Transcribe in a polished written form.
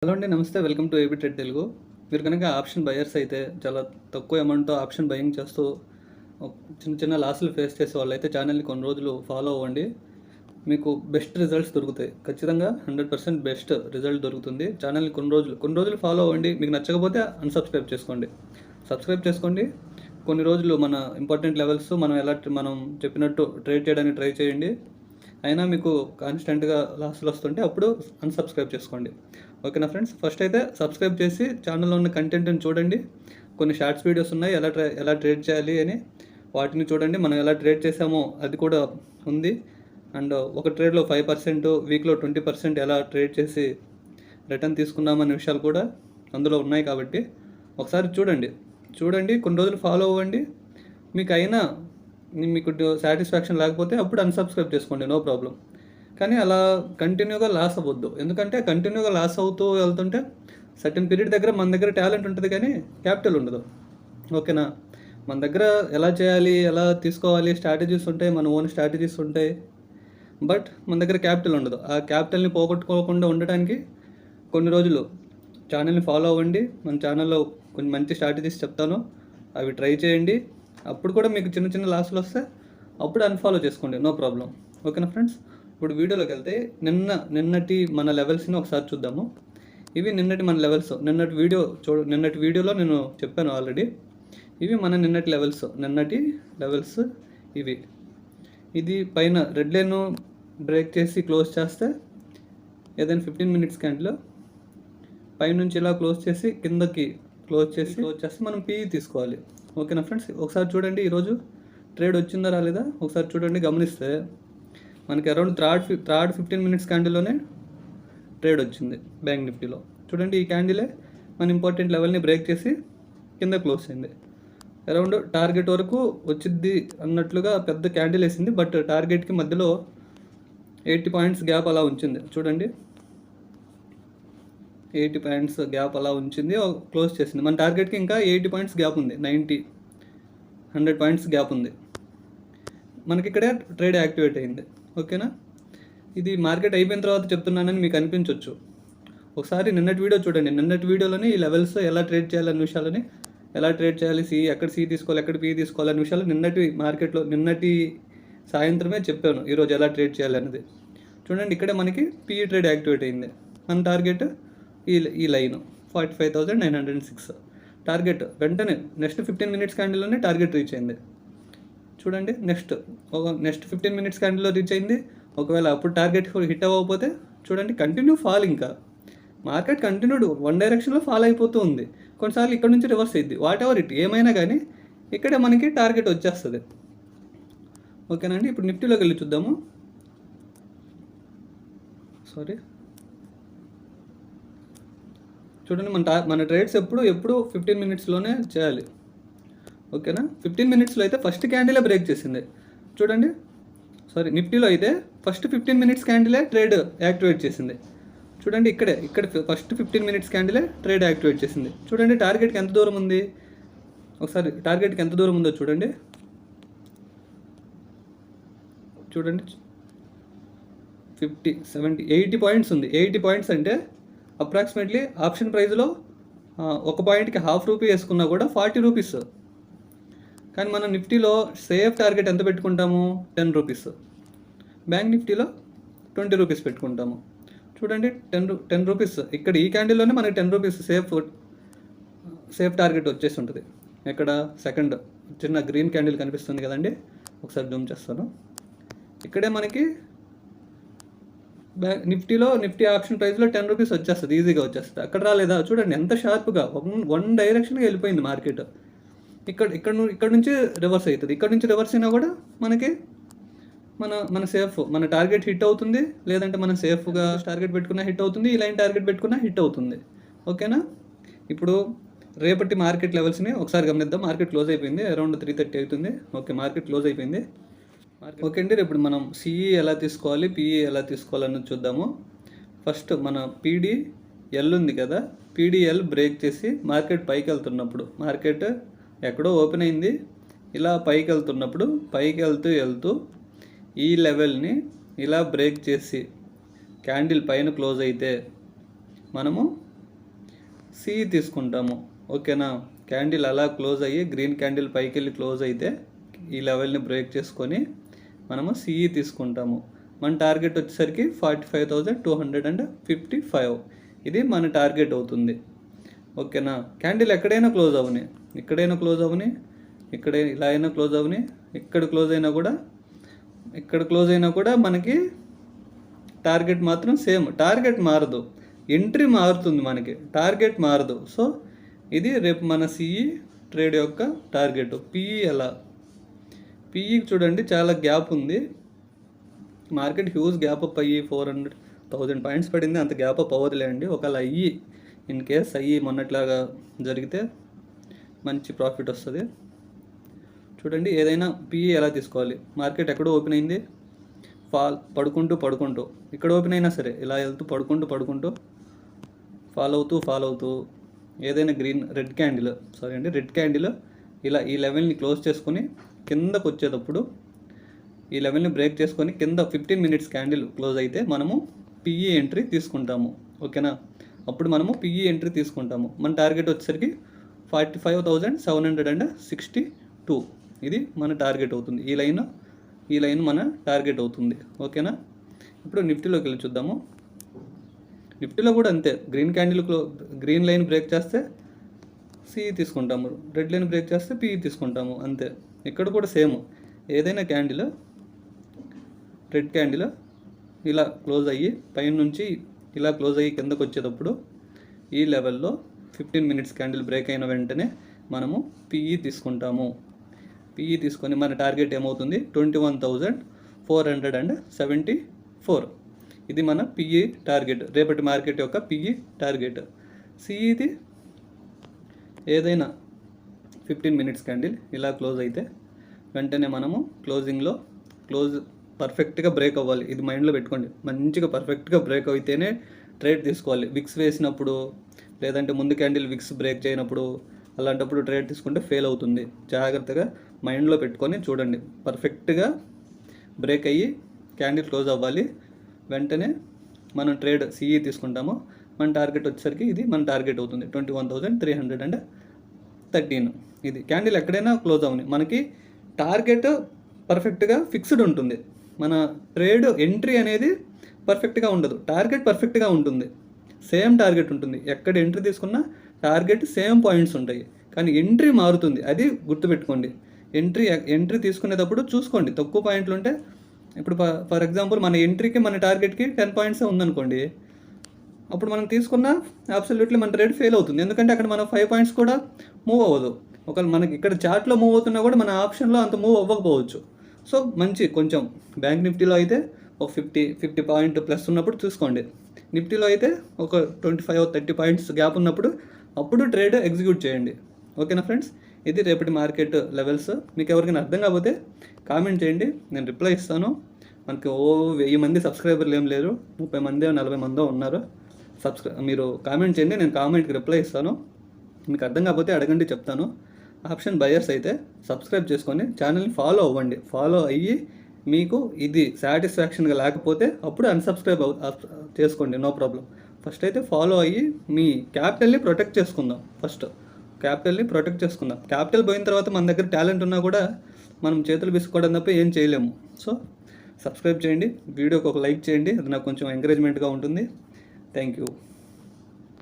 Hello అండి, నమస్తే. Welcome to AB trade Telugu. మీరు కనుక ఆప్షన్ బయర్స్ అయితే చాలా తక్కువ అమౌంట్తో ఆప్షన్ బయింగ్ చేస్తూ చిన్న చిన్న లాసులు ఫేస్ చేసే వాళ్ళైతే ఛానల్ని కొన్ని రోజులు ఫాలో అవ్వండి. మీకు బెస్ట్ రిజల్ట్స్ దొరుకుతాయి. ఖచ్చితంగా 100% బెస్ట్ రిజల్ట్ దొరుకుతుంది. ఛానల్ని కొన్ని రోజులు ఫాలో అవ్వండి. మీకు నచ్చకపోతే అన్సబ్స్క్రైబ్ చేసుకోండి. సబ్స్క్రైబ్ చేసుకోండి. కొన్ని రోజులు మన ఇంపార్టెంట్ లెవెల్స్ మనం చెప్పినట్టు ట్రేడ్ చేయడానికి ట్రై చేయండి. అయినా మీకు కాన్స్టెంట్గా లాస్లు వస్తుంటే అప్పుడు అన్సబ్స్క్రైబ్ చేసుకోండి. ఓకేనా ఫ్రెండ్స్? ఫస్ట్ అయితే సబ్స్క్రైబ్ చేసి ఛానల్లో ఉన్న కంటెంట్ని చూడండి. కొన్ని షార్ట్స్ వీడియోస్ ఉన్నాయి ఎలా ట్రేడ్ చేయాలి అని, వాటిని చూడండి. మనం ఎలా ట్రేడ్ చేసామో అది కూడా ఉంది. అండ్ ఒక ట్రేడ్లో 5%, వీక్లో 20% ఎలా ట్రేడ్ చేసి రిటర్న్ తీసుకున్నామనే విషయాలు కూడా అందులో ఉన్నాయి. కాబట్టి ఒకసారి చూడండి, కొన్ని రోజులు ఫాలో అవ్వండి. మీకు సాటిస్ఫాక్షన్ లేకపోతే అప్పుడు అన్సబ్స్క్రైబ్ చేసుకోండి, నో ప్రాబ్లం. కానీ అలా కంటిన్యూగా లాస్ అవ్వద్దు. ఎందుకంటే కంటిన్యూగా లాస్ అవుతూ వెళ్తుంటే సర్టెన్ పీరియడ్ దగ్గర మన దగ్గర టాలెంట్ ఉంటుంది కానీ క్యాపిటల్ ఉండదు. ఓకేనా? మన దగ్గర ఎలా చేయాలి, ఎలా తీసుకోవాలి స్ట్రాటజీస్ ఉంటాయి, మన ఓన్ స్ట్రాటజీస్ ఉంటాయి. బట్ మన దగ్గర క్యాపిటల్ ఉండదు. ఆ క్యాపిటల్ని పోగొట్టుకోకుండా ఉండటానికి కొన్ని రోజులు ఛానల్ని ఫాలో అవ్వండి. మన ఛానల్లో కొన్ని మంచి స్ట్రాటజీస్ చెప్తాను, అవి ట్రై చేయండి. అప్పుడు కూడా మీకు చిన్న చిన్న లాస్లు వస్తే అప్పుడు అన్ఫాలో చేసుకోండి, నో ప్రాబ్లం. ఓకేనా ఫ్రెండ్స్? ఇప్పుడు వీడియోలోకి వెళ్తే నిన్నటి మన లెవెల్స్ని ఒకసారి చూద్దాము. ఇవి నిన్నటి మన లెవెల్స్. నిన్నటి వీడియోలో నేను చెప్పాను ఆల్రెడీ. ఇవి మన నిన్నటి లెవెల్స్ ఇవి. ఇది పైన రెడ్ లైన్ బ్రేక్ చేసి క్లోజ్ చేస్తే ఏదైనా 15 మినిట్స్ క్యాండిల్ పైనుంచి ఇలా క్లోజ్ చేసి కిందకి క్లోజ్ చేస్తే మనం పీఈ తీసుకోవాలి. ఓకేనా ఫ్రెండ్స్? ఒకసారి చూడండి, ఈరోజు ట్రేడ్ వచ్చిందా రాలేదా ఒకసారి చూడండి. గమనిస్తే మనకి అరౌండ్ థర్డ్ 15 మినిట్స్ క్యాండిల్లోనే ట్రేడ్ వచ్చింది బ్యాంక్ నిఫ్టీలో. చూడండి, ఈ క్యాండిలే మన ఇంపార్టెంట్ లెవెల్ని బ్రేక్ చేసి కింద క్లోజ్ అయింది. అరౌండ్ టార్గెట్ వరకు వచ్చింది అన్నట్లుగా పెద్ద క్యాండిల్ వేసింది. బట్ టార్గెట్కి మధ్యలో 80 పాయింట్స్ గ్యాప్ అలా ఉంచింది. చూడండి, 80 పాయింట్స్ గ్యాప్ అలా ఉంచింది, క్లోజ్ చేసింది. మన టార్గెట్కి ఇంకా 80 పాయింట్స్ గ్యాప్ ఉంది. 100 పాయింట్స్ గ్యాప్ ఉంది. మనకి ఇక్కడే ట్రేడ్ యాక్టివేట్ అయింది. ఓకేనా? ఇది మార్కెట్ అయిపోయిన తర్వాత చెప్తున్నానని మీకు అనిపించవచ్చు. ఒకసారి నిన్నటి వీడియో చూడండి. నిన్నటి వీడియోలోనే ఈ లెవెల్స్ ఎలా ట్రేడ్ చేయాలనే విషయాలని, ఎలా ట్రేడ్ చేయాలి, ఎక్కడ సి తీసుకోవాలి, ఎక్కడ పీ తీసుకోవాలనే విషయాలు నిన్నటి సాయంత్రమే చెప్పాను. ఈరోజు ఎలా ట్రేడ్ చేయాలి అనేది చూడండి. ఇక్కడే మనకి పీఈ ట్రేడ్ యాక్టివేట్ అయింది. మన టార్గెట్ ఈ లైన్ 45,906 టార్గెట్. వెంటనే నెక్స్ట్ 15 మినిట్స్ క్యాండిల్లోనే టార్గెట్ రీచ్ అయింది. చూడండి, నెక్స్ట్ 15 మినిట్స్ క్యాండిల్లో రీచ్ అయింది. ఒకవేళ అప్పుడు టార్గెట్ హిట్ అవ్వకపోతే చూడండి, కంటిన్యూ ఫాల్. ఇంకా మార్కెట్ కంటిన్యూడ్ వన్ డైరెక్షన్లో ఫాల్ అయిపోతూ ఉంది. కొన్నిసార్లు ఇక్కడ నుంచి రివర్స్ అయింది. వాట్ ఎవర్ ఇట్ ఏమైనా కానీ ఇక్కడే మనకి టార్గెట్ వచ్చేస్తుంది. ఓకేనండి? ఇప్పుడు నిఫ్టీలోకి వెళ్ళి చూద్దాము. చూడండి, మన ట్రేడ్స్ ఎప్పుడు 15 మినిట్స్లోనే చేయాలి. ఓకేనా? 15 మినిట్స్లో అయితే ఫస్ట్ క్యాండిలే బ్రేక్ చేసింది. చూడండి, నిఫ్టీలో అయితే ఫస్ట్ 15 మినిట్స్ క్యాండిలే ట్రేడ్ యాక్టివేట్ చేసింది. చూడండి, ఇక్కడ ఫస్ట్ 15 మినిట్స్ క్యాండిలే ట్రేడ్ యాక్టివేట్ చేసింది. చూడండి, టార్గెట్కి ఎంత దూరం ఉంది, ఒకసారి టార్గెట్కి ఎంత దూరం ఉందో చూడండి. 50, 70, 80 పాయింట్స్ ఉంది. 80 పాయింట్స్ అంటే అప్రాక్సిమేట్లీ ఆప్షన్ ప్రైస్లో ఒక పాయింట్కి ₹0.5 వేసుకున్నా కూడా 40 రూపీస్. కానీ మనం నిఫ్టీలో సేఫ్ టార్గెట్ ఎంత పెట్టుకుంటాము? ₹10. బ్యాంక్ నిఫ్టీలో ₹20 పెట్టుకుంటాము. చూడండి, 10 రూపీస్. ఇక్కడ ఈ క్యాండిల్లోనే మనకి ₹10 సేఫ్ టార్గెట్ వచ్చేసి ఉంటుంది. ఇక్కడ సెకండ్ చిన్న గ్రీన్ క్యాండిల్ కనిపిస్తుంది కదండి, ఒకసారి జూమ్ చేస్తాను. ఇక్కడే మనకి నిఫ్టీ ఆప్షన్ ప్రైస్లో ₹10 వచ్చేస్తుంది, ఈజీగా వచ్చేస్తుంది. అక్కడ రాలేదా? చూడండి, ఎంత షార్ప్గా వన్ డైరెక్షన్గా వెళ్ళిపోయింది మార్కెట్. ఇక్కడ నుంచి రివర్స్ అవుతుంది. ఇక్కడ నుంచి రివర్స్ అయినా కూడా మనకి మన సేఫ్, మన టార్గెట్ హిట్ అవుతుంది. లేదంటే మనం సేఫ్గా టార్గెట్ పెట్టుకున్నా హిట్ అవుతుంది, ఈ లైన్ టార్గెట్ పెట్టుకున్నా హిట్ అవుతుంది. ఓకేనా? ఇప్పుడు రేపటి మార్కెట్ లెవెల్స్ని ఒకసారి గమనిద్దాం. మార్కెట్ క్లోజ్ అయిపోయింది, అరౌండ్ 3:30 అవుతుంది. ఓకే, మార్కెట్ క్లోజ్ అయిపోయింది. ఓకే అండి, ఇప్పుడు మనం సిఈ ఎలా తీసుకోవాలి, పిఈ ఎలా తీసుకోవాలన్నది చూద్దాము. ఫస్ట్ మన పీడిఎల్ ఉంది కదా, పీడిఎల్ బ్రేక్ చేసి మార్కెట్ పైకి వెళ్తున్నప్పుడు, మార్కెట్ ఎక్కడో ఓపెన్ అయింది, ఇలా పైకి వెళ్తూ ఈ లెవెల్ని ఇలా బ్రేక్ చేసి క్యాండిల్ పైన క్లోజ్ అయితే మనము సిఈ తీసుకుంటాము. ఓకేనా? క్యాండిల్ అలా క్లోజ్ అయ్యి గ్రీన్ క్యాండిల్ పైకి వెళ్ళి క్లోజ్ అయితే ఈ లెవెల్ని బ్రేక్ చేసుకొని మనము సిఈ తీసుకుంటాము. మన టార్గెట్ వచ్చేసరికి 45,255. ఇది మన టార్గెట్ అవుతుంది. ఓకేనా? క్యాండిల్ ఎక్కడైనా క్లోజ్ అవని, ఇక్కడైనా క్లోజ్ అవని, ఇక్కడే ఇలా అయినా క్లోజ్ అవని, ఇక్కడ క్లోజ్ అయినా కూడా మనకి టార్గెట్ మాత్రం సేమ్. టార్గెట్ మారదు, ఎంట్రీ మారుతుంది, మనకి టార్గెట్ మారదు. సో ఇది రేపు మన సిఈ ట్రేడ్ యొక్క టార్గెట్. పిఈకి చూడండి చాలా గ్యాప్ ఉంది. మార్కెట్ హ్యూజ్ గ్యాప్ అప్ అయ్యి 400,000 పాయింట్స్ పడింది. అంత గ్యాప్ అప్ అవ్వదులేండి. ఒకవేళ ఇన్ కేస్ మొన్నట్లాగా జరిగితే మంచి ప్రాఫిట్ వస్తుంది. చూడండి, ఏదైనా పిఈ ఎలా తీసుకోవాలి. మార్కెట్ ఎక్కడో ఓపెన్ అయింది, పడుకుంటూ ఇక్కడ ఓపెన్ అయినా సరే ఇలా వెళ్తూ పడుకుంటూ ఫాలో అవుతూ ఏదైనా రెడ్ క్యాండిల్ ఇలా ఈ లెవెల్ని క్లోజ్ చేసుకొని కిందకు వచ్చేటప్పుడు ఈ లెవెల్ని బ్రేక్ చేసుకొని కింద 15 మినిట్స్ క్యాండిల్ క్లోజ్ అయితే మనము పిఈ ఎంట్రీ తీసుకుంటాము. ఓకేనా? అప్పుడు మనము పిఈ ఎంట్రీ తీసుకుంటాము. మన టార్గెట్ వచ్చేసరికి 45,762. ఇది మన టార్గెట్ అవుతుంది. ఈ లైన్ మన టార్గెట్ అవుతుంది. ఓకేనా? ఇప్పుడు నిఫ్టీలోకి వెళ్ళి చూద్దాము. నిఫ్టీలో కూడా అంతే. గ్రీన్ లైన్ బ్రేక్ చేస్తే సిఈ తీసుకుంటాము, రెడ్ లైన్ బ్రేక్ చేస్తే పిఈ తీసుకుంటాము, అంతే. ఇక్కడ కూడా సేమ్. ఏదైనా రెడ్ క్యాండిల్ ఇలా క్లోజ్ అయ్యి పైన నుంచి ఇలా క్లోజ్ అయ్యి కిందకు వచ్చేటప్పుడు ఈ లెవెల్లో 15 మినిట్స్ క్యాండిల్ బ్రేక్ అయిన వెంటనే మనము పిఈ తీసుకుంటాము. పిఈ తీసుకొని మన టార్గెట్ ఏమవుతుంది? 21,474. ఇది మన పిఈ టార్గెట్, రేపటి మార్కెట్ యొక్క పిఈ టార్గెట్. సిఈది ఏదైనా 15 మినిట్స్ క్యాండిల్ ఇలా క్లోజ్ అయితే వెంటనే మనము క్లోజ్ పర్ఫెక్ట్గా బ్రేక్ అవ్వాలి. ఇది మైండ్లో పెట్టుకోండి. మంచిగా పర్ఫెక్ట్గా బ్రేక్ అయితేనే ట్రేడ్ తీసుకోవాలి. విక్స్ వేసినప్పుడు లేదంటే ముందు క్యాండిల్ విక్స్ బ్రేక్ చేయనప్పుడు అలాంటప్పుడు ట్రేడ్ తీసుకుంటే ఫెయిల్ అవుతుంది. జాగ్రత్తగా మైండ్లో పెట్టుకొని చూడండి. పర్ఫెక్ట్గా బ్రేక్ అయ్యి క్యాండిల్ క్లోజ్ అవ్వాలి. వెంటనే మనం ట్రేడ్ సిఈ తీసుకుంటాము. మన టార్గెట్ వచ్చేసరికి ఇది మన టార్గెట్ అవుతుంది 21,313. ఇది క్యాండిల్ ఎక్కడైనా క్లోజ్ అవ్వని మనకి టార్గెట్ పర్ఫెక్ట్గా ఫిక్స్డ్ ఉంటుంది. మన ట్రేడ్ ఎంట్రీ అనేది పర్ఫెక్ట్గా ఉండదు, టార్గెట్ పర్ఫెక్ట్గా ఉంటుంది. సేమ్ టార్గెట్ ఉంటుంది. ఎక్కడ ఎంట్రీ తీసుకున్నా టార్గెట్ సేమ్ పాయింట్స్ ఉంటాయి, కానీ ఎంట్రీ మారుతుంది. అది గుర్తుపెట్టుకోండి. ఎంట్రీ తీసుకునేటప్పుడు చూసుకోండి. తక్కువ పాయింట్లు ఉంటే, ఇప్పుడు ఫర్ ఎగ్జాంపుల్ మన ఎంట్రీకి మన టార్గెట్కి 10 పాయింట్సే ఉందనుకోండి, అప్పుడు మనం తీసుకున్న అబ్సల్యూట్లీ మన ట్రేడ్ ఫెయిల్ అవుతుంది. ఎందుకంటే అక్కడ మన 5 పాయింట్స్ కూడా మూవ్ అవ్వదు. ఒకవేళ మనకి ఇక్కడ చార్ట్లో మూవ్ అవుతున్నా కూడా మన ఆప్షన్లో అంత మూవ్ అవ్వకపోవచ్చు. సో కొంచెం బ్యాంక్ నిఫ్టీలో అయితే ఒక 50 పాయింట్ ప్లస్ ఉన్నప్పుడు చూసుకోండి. నిఫ్టీలో అయితే ఒక 25-30 పాయింట్స్ గ్యాప్ ఉన్నప్పుడు అప్పుడు ట్రేడ్ ఎగ్జిక్యూట్ చేయండి. ఓకేనా ఫ్రెండ్స్? ఇది రేపటి మార్కెట్ లెవెల్స్. మీకు ఎవరికైనా అర్థం కాకపోతే కామెంట్ చేయండి, నేను రిప్లై ఇస్తాను. మనకి 1000 మంది సబ్స్క్రైబర్లు ఏం లేరు, 30 మంది 40 మందో ఉన్నారు. మీరు కామెంట్ చేయండి, నేను కామెంట్కి రిప్లై ఇస్తాను. మీకు అర్థం కాకపోతే అడగండి, చెప్తాను. ఆప్షన్ బయర్స్ అయితే సబ్స్క్రైబ్ చేసుకొని ఛానల్ని ఫాలో అవ్వండి. ఫాలో అయ్యి మీకు ఇది సాటిస్ఫాక్షన్గా లేకపోతే అప్పుడు అన్సబ్స్క్రైబ్ చేసుకోండి, నో ప్రాబ్లం. ఫస్ట్ అయితే ఫాలో అయ్యి మీ క్యాపిటల్ని ప్రొటెక్ట్ చేసుకుందాం. క్యాపిటల్ పోయిన తర్వాత మన దగ్గర టాలెంట్ ఉన్నా కూడా మనం చేతులు విసుకోవడం తప్ప ఏం చేయలేము. సో సబ్స్క్రైబ్ చేయండి, వీడియోకి ఒక లైక్ చేయండి, అది నాకు కొంచెం ఎంకరేజ్మెంట్గా ఉంటుంది. Thank you.